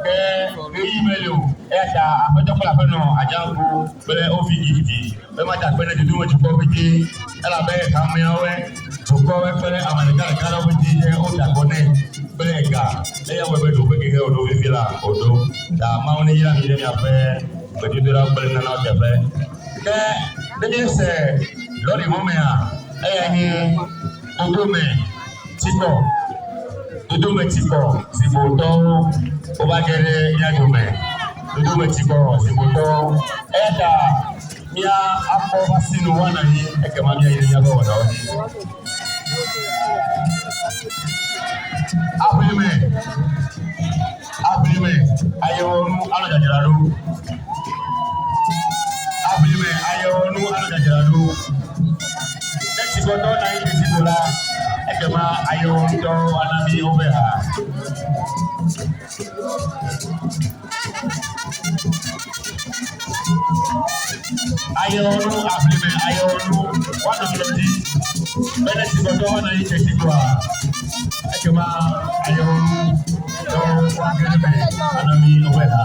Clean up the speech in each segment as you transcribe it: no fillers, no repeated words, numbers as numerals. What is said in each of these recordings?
email you. I don't know. I just go, but I offer you. But my dad, when I do what you call me, and I bet I'm away. To go away, but I'm going to go with the old Dodome. Bega, they are going to be here to Villa, although the amount of young in your fair, but you do not bring out the fair. They say, Lord, Momia, Dodome, Tsikor, Dodome Tsikor, Zibo, Obagere, Yadome, Dodome Tsikor, Zibo, Eda, Mia, Apo, Vasino, one of you, Ekamania, Yabo. Abime, ayonu alajajadu. Abime, ayonu alajajadu. Let's go down and eat the bola. Ekema, ayonu do anami obeha. Ayonu, abime, ayonu, one of the. Let's go down and eat the bola. Ekema, ayonu. Anami obeha.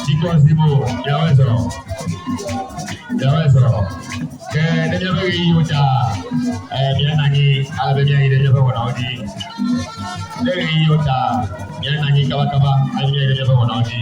Tsikor Zibo, Yawezro. Ke dia bagi uca, dia nangi, ada dia ide dia bawa naudi. Dia bagi uca, dia nangi kawa-kawa, ada dia ide dia bawa naudi.